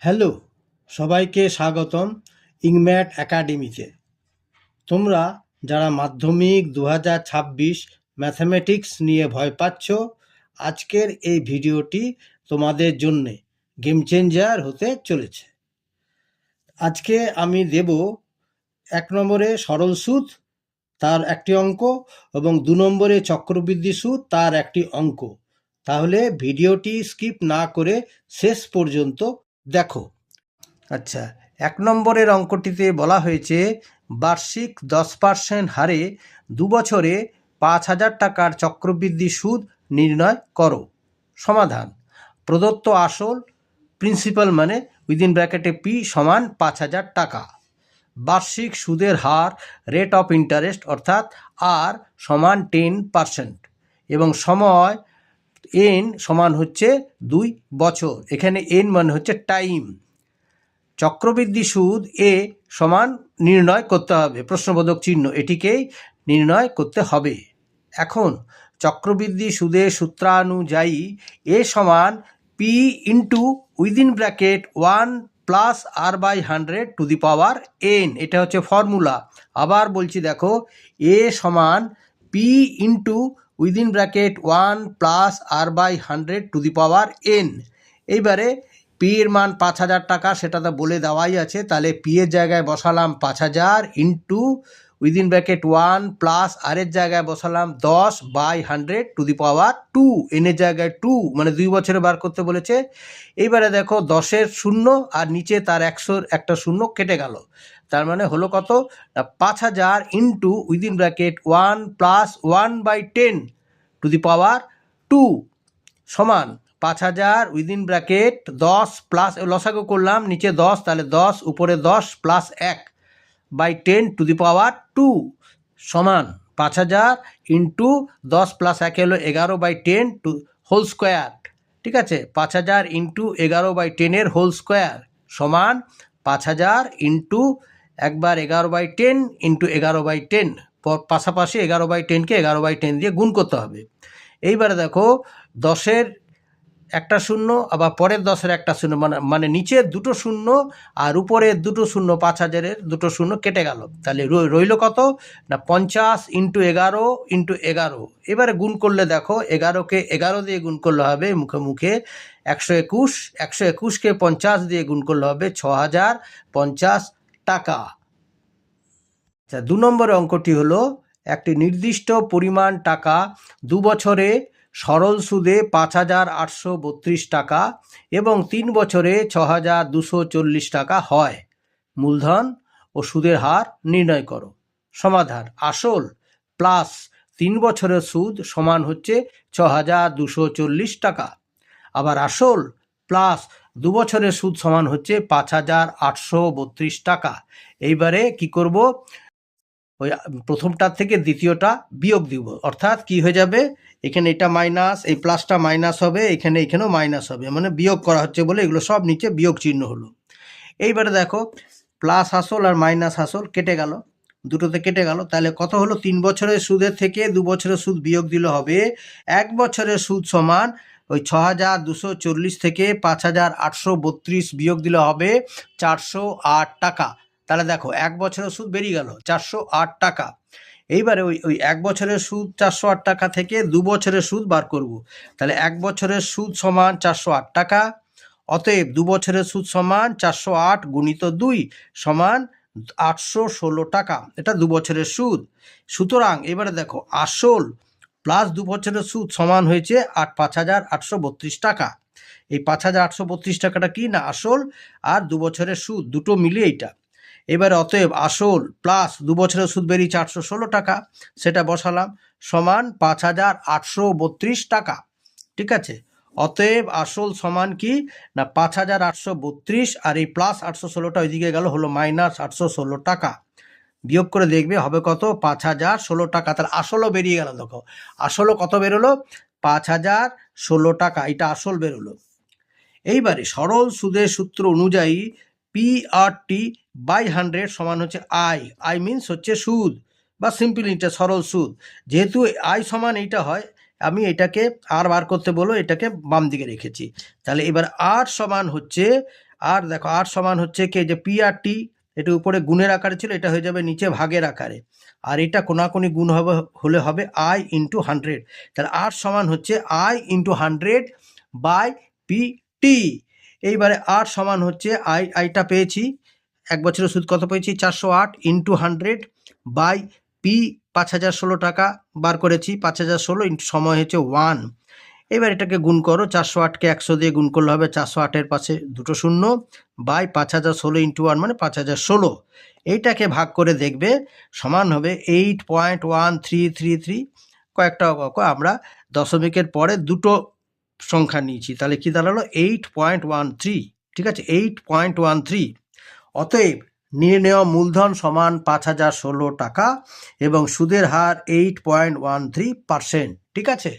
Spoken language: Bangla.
হ্যালো, সবাইকে স্বাগতম ইংম্যাট একাডেমিতে। তোমরা যারা মাধ্যমিক 2026 ম্যাথামেটিক্স নিয়ে ভয় পাচ্ছ, আজকের এই ভিডিওটি তোমাদের জন্যে গেম চেঞ্জার হতে চলেছে। আজকে আমি দেব 1 নম্বরে সরল সুদ, তার একটি অঙ্ক, এবং 2 নম্বরে চক্রবৃদ্ধি সুদ, তার একটি অঙ্ক। তাহলে ভিডিওটি স্কিপ না করে শেষ পর্যন্ত দেখো। আচ্ছা, 1 নম্বরের অঙ্কটিতে বলা হয়েছে বার্ষিক 10% হারে 2 বছরে 5,000 টাকার চক্রবৃদ্ধি সুদ নির্ণয় করো। সমাধান: প্রদত্ত আসল প্রিন্সিপাল মানে উইদিন ব্র্যাকেটে পি সমান 5,000 টাকা। বার্ষিক সুদের হার রেট অফ ইন্টারেস্ট অর্থাৎ আর সমান 10%, এবং সময় এন সমান হচ্ছে 2 বছর। এখানে এন মানে হচ্ছে টাইম। চক্রবৃদ্ধি সুদ এ সমান নির্ণয় করতে হবে, প্রশ্নবোধক চিহ্ন, এটিকেই নির্ণয় করতে হবে। এখন চক্রবৃদ্ধি সুদের সূত্রানুযায়ী এ সমান P into within bracket 1 plus R by 100 to the power N, এটা হচ্ছে ফর্মুলা। আবার বলছি, দেখো, এ সমান P into within bracket 1 plus R by 100 to the power N. এইবারে পি এর মান 5,000 টাকা, সেটা তো বলে দেওয়াই আছে। তাহলে পি এর জায়গায় বসালাম 5,000 into within bracket 1 plus R এর জায়গায় বসালাম 10 by 100 to the power 2, N এর জায়গায় 2, মানে 2 বছরে বার করতে বলেছে। এইবারে দেখো 10-এর 0 আর নিচে তার 100-র একটা 0 কেটে গেল। তার মানে হলো কত? 5,000 into within bracket 1 plus 1 by 10 to the power 2 সমান 5,000 উইদিন ব্র্যাকেট 10 প্লাস লসাগু করলাম, নিচে 10, তাহলে 10 উপরে 10 plus 1 by 10 to the power 2 সমান 5,000 ইন্টু 10 প্লাস 1 হলো 11 বাই 10 টু হোল স্কোয়ার। ঠিক আছে, 5,000 ইন্টু 11 বাই 10-এর হোল স্কোয়ার সমান 5,000 ইন্টু একবার 11 বাই 10 ইন্টু 11 বাই 10, পাশাপাশি 11 বাই 10কে 11 বাই 10 দিয়ে গুণ করতে হবে। এইবারে দেখো 10-এর একটা 0 আবার পরের 10-এর একটা 0, মানে নিচের দুটো 0 আর উপরের দুটো 0, 5,000-এর দুটো 0 কেটে গেল। তাহলে রইল কত না 50 ইন্টু 11 ইন্টু 11। এবারে গুণ করলে দেখো 11কে 11 দিয়ে গুণ করলে হবে মুখে মুখে 121, 121কে 50 দিয়ে গুণ করলে হবে 6,050 টাকা। আচ্ছা, 2 নম্বরের অঙ্কটি হলো একটি নির্দিষ্ট পরিমাণ টাকা 2 বছরে সরল সুদে 5,832 টাকা এবং 3 বছরে 6,240 টাকা হয়। মূলধন ও সুদের হার নির্ণয় করো। সমাধান: আসল প্লাস 3 বছরের সুদ সমান হচ্ছে 6,240 টাকা। আবার আসল প্লাস 2 বছরের সুদ সমান হচ্ছে 5,832 টাকা। এইবারে কি করব? ওই প্রথমটার থেকে দ্বিতীয়টা বিয়োগ দিব, অর্থাৎ কি হয়ে যাবে, এখানে এটা মাইনাস, এই প্লাসটা মাইনাস হবে, এখানেও মাইনাস হবে, মানে বিয়োগ করা হচ্ছে বলে এগুলো সব নিচে বিয়োগ চিহ্ন হলো। এইবারে দেখো প্লাস আসল আর মাইনাস আসল কেটে গেল, দুটোতে কেটে গেল। তাহলে কত হলো? 3 বছরের সুদের থেকে 2 বছরের সুদ বিয়োগ দিলে হবে 1 বছরের সুদ সমান ওই 6,240 থেকে 5,832 বিয়োগ দিলে হবে 408 টাকা। তাহলে দেখো 1 বছরের সুদ বেরিয়ে গেল 408 টাকা। এইবারে ওই 1 বছরের সুদ 408 টাকা থেকে 2 বছরের সুদ বার করব। তাহলে 1 বছরের সুদ সমান 408 টাকা, অতএব 2 বছরের সুদ সমান 408 গুণিত 2 সমান 816 টাকা। এটা 2 বছরের সুদ। সুতরাং এবারে দেখো আসল প্লাস 2 বছরের সুদ সমান হয়েছে 5,832 টাকা। এই 5,832 টাকাটা কি না আসল আর 2 বছরের সুদ দুটো মিলিয়ে এইটা। এবারে অতএব আসল প্লাস 2 বছরের সুদ বেরিয়েছে 816 টাকা, সেটা বসালাম সমান 5,832 টাকা। ঠিক আছে, অতএব আসল সমান কি না 5,832, আর এই প্লাস 816টা ওইদিকে গেল, হলো মাইনাস 816 টাকা। বিয়োগ করে দেখবে হবে কত? 5,016 টাকা। তাহলে আসলও বেরিয়ে গেল। দেখো আসলও কত বেরোলো? 5,016 টাকা, এটা আসল বেরোলো। এইবারে সরল সুদের সূত্র অনুযায়ী পি আর টি বাই 100 সমান হচ্ছে আই মিনস হচ্ছে সুদ বা সিম্পল ইন্টারেস্ট, সরল সুদ। যেহেতু আই সমান এইটা হয়, আমি এটাকে আর বার করতে বলো, এটাকে বাম দিকে রেখেছি। তাহলে এবার আর সমান হচ্ছে আর দেখো আর সমান হচ্ছে কি যে পি আর টি, এটা উপরে গুণের আকারে ছিল, এটা হয়ে যাবে নিচে ভাগের আকারে, আর এটা কোনাকুনি গুণ হলে হবে আই ইন্টু 100। তাহলে আর সমান হচ্ছে I into 100 by P T. এইবারে আর সমান হচ্ছে আইটা পেয়েছি, এক বছরের সুদ কত পেয়েছি 408 ইন্টু 100 বাই পি 5016 টাকা বার করেছি, 5016 ইন্টু সময় হচ্ছে 1। এবার এটাকে গুণ করো, 408কে 100 দিয়ে গুণ করলে হবে 408-এর পাশে দুটো শূন্য বাই 5016 ইন্টু 1 মানে 5016। এইটাকে ভাগ করে দেখবে সমান হবে 8.1333। কয়েকটা আমরা দশমিকের পরে দুটো সংখ্যা নিয়েছি, তাহলে কি দাঁড়ালো 8.13। ঠিক আছে, 8.13। অতএব নির্ণেয় মূলধন সমান 5016 টাকা এবং সুদের হার 8.13%। ঠিক আছে।